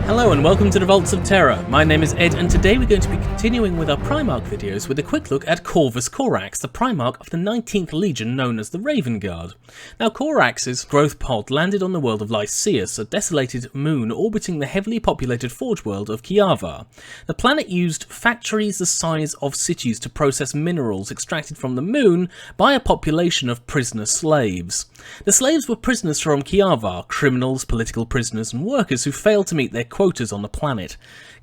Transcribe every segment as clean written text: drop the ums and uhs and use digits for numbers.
Hello and welcome to the Vaults of Terra. My name is Ed and today we're going to be continuing with our Primarch videos with a quick look at Corvus Corax, the Primarch of the 19th Legion known as the Raven Guard. Now Corax's growth pod landed on the world of Lycius, a desolated moon orbiting the heavily populated forge world of Kiava. The planet used factories the size of cities to process minerals extracted from the moon by a population of prisoner slaves. The slaves were prisoners from Kiava, criminals, political prisoners and workers who failed to meet their quotas on the planet.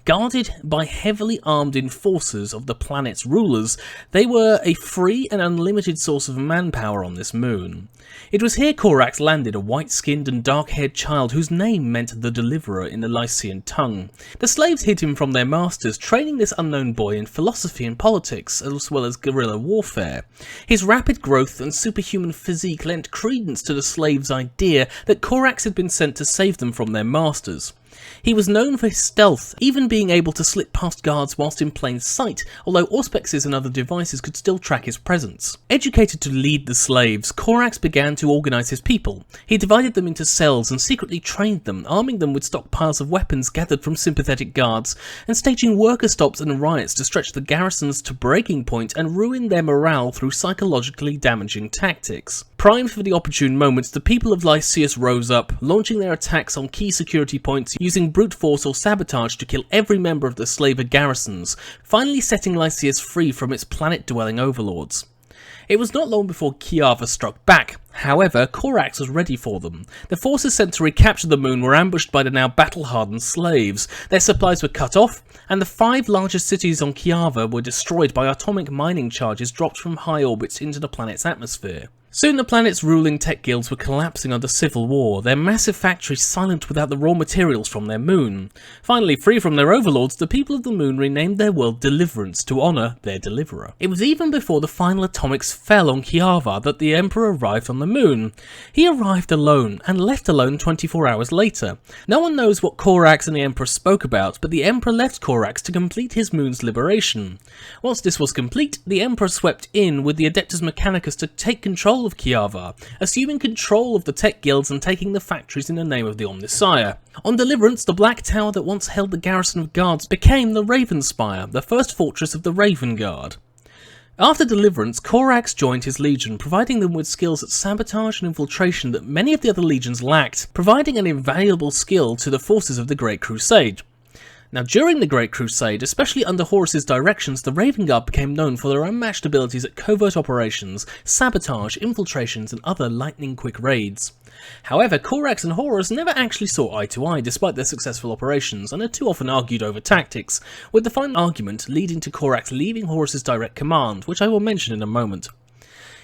Guarded by heavily armed enforcers of the planet's rulers, they were a free and unlimited source of manpower on this moon. It was here Corax landed, a white-skinned and dark-haired child whose name meant the Deliverer in the Lycian tongue. The slaves hid him from their masters, training this unknown boy in philosophy and politics, as well as guerrilla warfare. His rapid growth and superhuman physique lent credence to the slaves' idea that Corax had been sent to save them from their masters. He was known for his stealth, even being able to slip past guards whilst in plain sight, although auspexes and other devices could still track his presence. Educated to lead the slaves, Corax began to organise his people. He divided them into cells and secretly trained them, arming them with stockpiles of weapons gathered from sympathetic guards, and staging worker stops and riots to stretch the garrisons to breaking point and ruin their morale through psychologically damaging tactics. Primed for the opportune moments, the people of Lycius rose up, launching their attacks on key security points, using brute force or sabotage to kill every member of the slaver garrisons, finally setting Lycius free from its planet-dwelling overlords. It was not long before Kiava struck back. However, Corax was ready for them. The forces sent to recapture the moon were ambushed by the now battle-hardened slaves. Their supplies were cut off, and the 5 largest cities on Kiava were destroyed by atomic mining charges dropped from high orbits into the planet's atmosphere. Soon the planet's ruling tech guilds were collapsing under civil war, their massive factories silent without the raw materials from their moon. Finally, free from their overlords, the people of the moon renamed their world Deliverance to honour their deliverer. It was even before the final atomics fell on Kiava that the Emperor arrived on the moon. He arrived alone, and left alone 24 hours later. No one knows what Corax and the Emperor spoke about, but the Emperor left Corax to complete his moon's liberation. Once this was complete, the Emperor swept in with the Adeptus Mechanicus to take control of Kiava, assuming control of the tech guilds and taking the factories in the name of the Omnissiah. On Deliverance, the Black Tower that once held the garrison of guards became the Raven Spire, the first fortress of the Raven Guard. After Deliverance, Corax joined his legion, providing them with skills at sabotage and infiltration that many of the other legions lacked, providing an invaluable skill to the forces of the Great Crusade. Now, during the Great Crusade, especially under Horus's directions, the Raven Guard became known for their unmatched abilities at covert operations, sabotage, infiltrations, and other lightning-quick raids. However, Corax and Horus never actually saw eye to eye despite their successful operations, and had too often argued over tactics, with the final argument leading to Corax leaving Horus's direct command, which I will mention in a moment.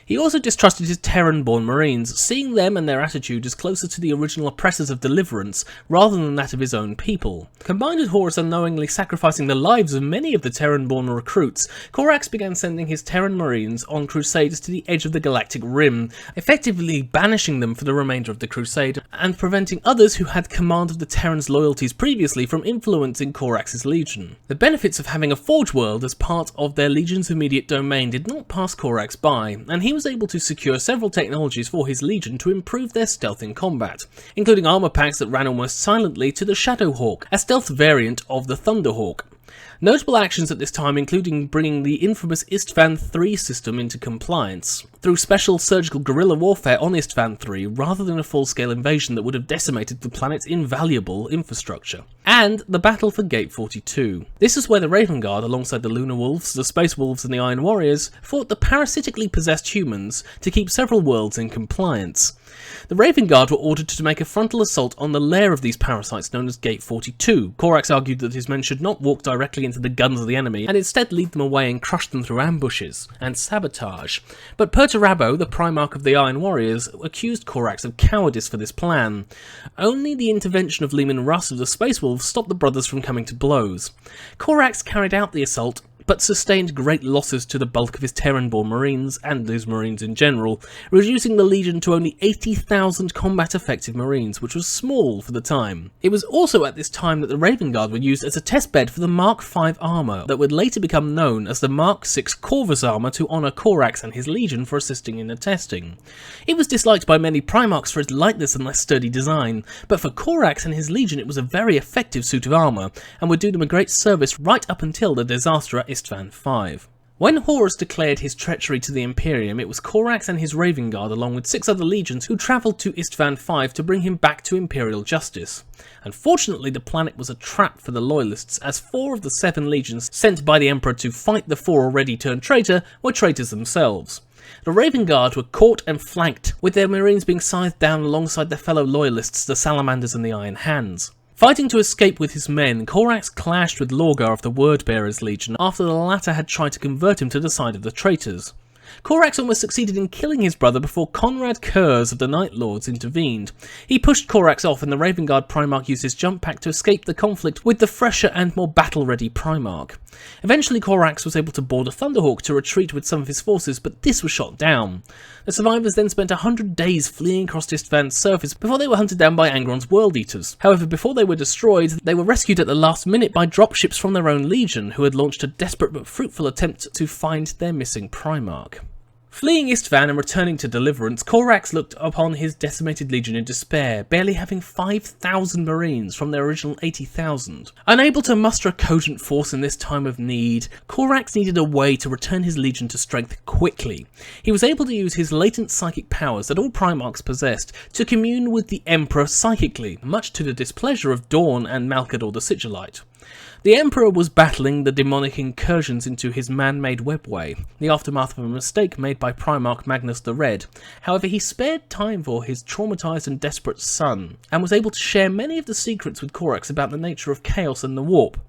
He also distrusted his Terran-born Marines, seeing them and their attitude as closer to the original oppressors of Deliverance rather than that of his own people. Combined with Horus unknowingly sacrificing the lives of many of the Terran-born recruits, Corax began sending his Terran Marines on crusades to the edge of the galactic rim, effectively banishing them for the remainder of the crusade, and preventing others who had command of the Terrans' loyalties previously from influencing Corax's legion. The benefits of having a forge world as part of their legion's immediate domain did not pass Corax by, and he was able to secure several technologies for his legion to improve their stealth in combat, including armor packs that ran almost silently to the Shadowhawk, a stealth variant of the Thunderhawk. Notable actions at this time including bringing the infamous Istvan III system into compliance, through special surgical guerrilla warfare on Istvan III rather than a full-scale invasion that would have decimated the planet's invaluable infrastructure, and the battle for Gate 42. This is where the Raven Guard, alongside the Lunar Wolves, the Space Wolves and the Iron Warriors, fought the parasitically possessed humans to keep several worlds in compliance. The Raven Guard were ordered to make a frontal assault on the lair of these parasites known as Gate 42. Corax argued that his men should not walk directly into the guns of the enemy, and instead lead them away and crush them through ambushes and sabotage. But Perturabo, the Primarch of the Iron Warriors, accused Corax of cowardice for this plan. Only the intervention of Leman Russ of the Space Wolves stopped the brothers from coming to blows. Corax carried out the assault, but sustained great losses to the bulk of his Terran-born marines, and his marines in general, reducing the Legion to only 80,000 combat-effective marines, which was small for the time. It was also at this time that the Raven Guard were used as a testbed for the Mark V armour that would later become known as the Mark VI Corvus armour to honour Corax and his Legion for assisting in the testing. It was disliked by many Primarchs for its lightness and less sturdy design, but for Corax and his Legion it was a very effective suit of armour, and would do them a great service right up until the disaster at Istvan V. When Horus declared his treachery to the Imperium, it was Corax and his Raven Guard along with 6 other legions who travelled to Istvan V to bring him back to Imperial justice. Unfortunately, the planet was a trap for the Loyalists, as 4 of the 7 legions sent by the Emperor to fight the 4 already turned traitor were traitors themselves. The Raven Guard were caught and flanked, with their marines being scythed down alongside their fellow Loyalists, the Salamanders and the Iron Hands. Fighting to escape with his men, Corax clashed with Lorgar of the Wordbearers Legion after the latter had tried to convert him to the side of the traitors. Corax almost succeeded in killing his brother before Conrad Kurz of the Night Lords intervened. He pushed Corax off and the Raven Guard Primarch used his jump pack to escape the conflict with the fresher and more battle-ready Primarch. Eventually Corax was able to board a Thunderhawk to retreat with some of his forces, but this was shot down. The survivors then spent 100 days fleeing across Istvan's surface before they were hunted down by Angron's World Eaters. However, before they were destroyed, they were rescued at the last minute by dropships from their own legion, who had launched a desperate but fruitful attempt to find their missing Primarch. Fleeing Istvan and returning to Deliverance, Corax looked upon his decimated legion in despair, barely having 5,000 marines from their original 80,000. Unable to muster a cogent force in this time of need, Corax needed a way to return his legion to strength quickly. He was able to use his latent psychic powers that all Primarchs possessed to commune with the Emperor psychically, much to the displeasure of Dawn and Malcador the Sigillite. The Emperor was battling the demonic incursions into his man-made webway, the aftermath of a mistake made by Primarch Magnus the Red. However, he spared time for his traumatized and desperate son, and was able to share many of the secrets with Corax about the nature of chaos and the warp.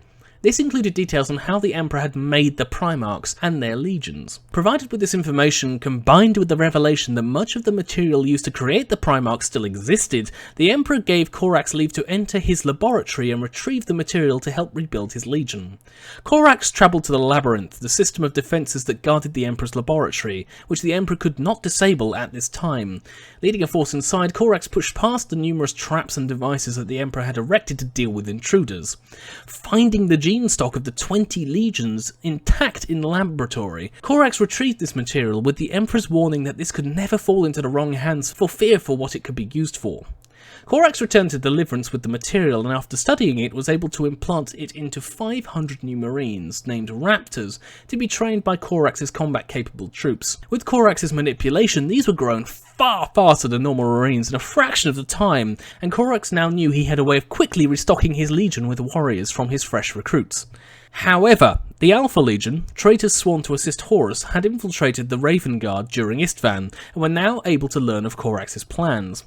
This included details on how the Emperor had made the Primarchs and their legions. Provided with this information, combined with the revelation that much of the material used to create the Primarchs still existed, the Emperor gave Corax leave to enter his laboratory and retrieve the material to help rebuild his legion. Corax travelled to the Labyrinth, the system of defences that guarded the Emperor's laboratory, which the Emperor could not disable at this time. Leading a force inside, Corax pushed past the numerous traps and devices that the Emperor had erected to deal with intruders. Finding the gene stock of the 20 legions intact in the laboratory, Corax retrieved this material with the Emperor's warning that this could never fall into the wrong hands for fear for what it could be used for. Corax returned to Deliverance with the material, and after studying it was able to implant it into 500 new marines, named Raptors, to be trained by Corax's combat-capable troops. With Corax's manipulation, these were grown far faster than normal marines in a fraction of the time, and Corax now knew he had a way of quickly restocking his legion with warriors from his fresh recruits. However, the Alpha Legion, traitors sworn to assist Horus, had infiltrated the Raven Guard during Istvan, and were now able to learn of Corax's plans.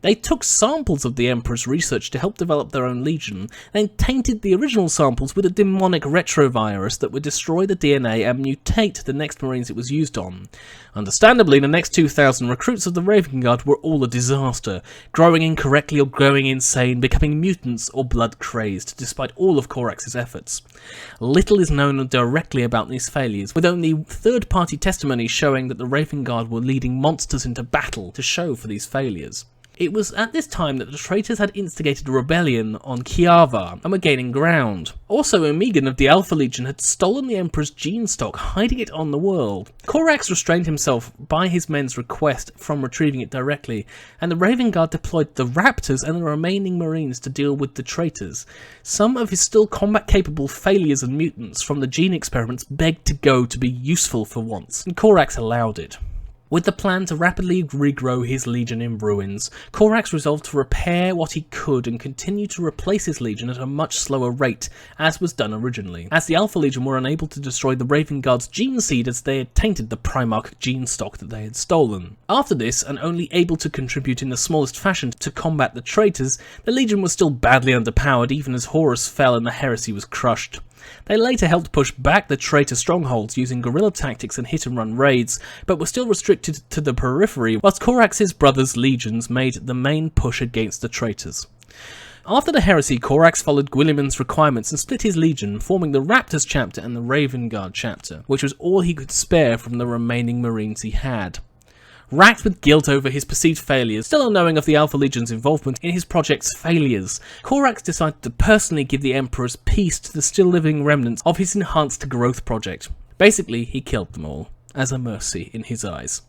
They took samples of the Emperor's research to help develop their own legion, then tainted the original samples with a demonic retrovirus that would destroy the DNA and mutate the next marines it was used on. Understandably, the next 2,000 recruits of the Raven Guard were all a disaster, growing incorrectly or going insane, becoming mutants or blood-crazed, despite all of Corax's efforts. Little is known directly about these failures, with only third-party testimony showing that the Raven Guard were leading monsters into battle to show for these failures. It was at this time that the traitors had instigated a rebellion on Kiava and were gaining ground. Also, Omegan of the Alpha Legion had stolen the Emperor's gene stock, hiding it on the world. Corax restrained himself by his men's request from retrieving it directly, and the Raven Guard deployed the Raptors and the remaining marines to deal with the traitors. Some of his still combat-capable failures and mutants from the gene experiments begged to go to be useful for once, and Corax allowed it. With the plan to rapidly regrow his legion in ruins, Corax resolved to repair what he could and continue to replace his legion at a much slower rate, as was done originally, as the Alpha Legion were unable to destroy the Raven Guard's gene seed as they had tainted the Primarch gene stock that they had stolen. After this, and only able to contribute in the smallest fashion to combat the traitors, the legion was still badly underpowered even as Horus fell and the heresy was crushed. They later helped push back the traitor strongholds using guerrilla tactics and hit-and-run raids, but were still restricted to the periphery, whilst Corax's brothers' legions made the main push against the traitors. After the Heresy, Corax followed Guilliman's requirements and split his legion, forming the Raptors chapter and the Raven Guard chapter, which was all he could spare from the remaining Marines he had. Racked with guilt over his perceived failures, still unknowing of the Alpha Legion's involvement in his project's failures, Corax decided to personally give the Emperor's peace to the still living remnants of his enhanced growth project. Basically, he killed them all, as a mercy in his eyes.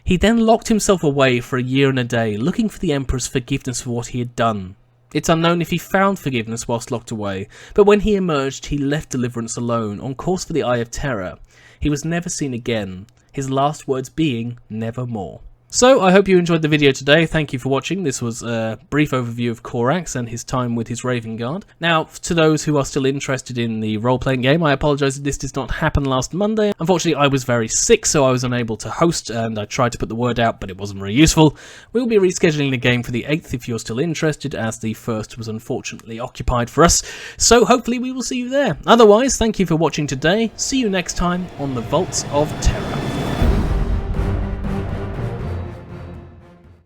He then locked himself away for a year and a day, looking for the Emperor's forgiveness for what he had done. It's unknown if he found forgiveness whilst locked away, but when he emerged, he left Deliverance alone, on course for the Eye of Terror. He was never seen again, his last words being, nevermore. So, I hope you enjoyed the video today. Thank you for watching. This was a brief overview of Corax and his time with his Raven Guard. Now, to those who are still interested in the role-playing game, I apologise that this did not happen last Monday. Unfortunately, I was very sick, so I was unable to host, and I tried to put the word out, but it wasn't very useful. We will be rescheduling the game for the 8th if you're still interested, as the 1st was unfortunately occupied for us. So, hopefully we will see you there. Otherwise, thank you for watching today. See you next time on the Vaults of Terra.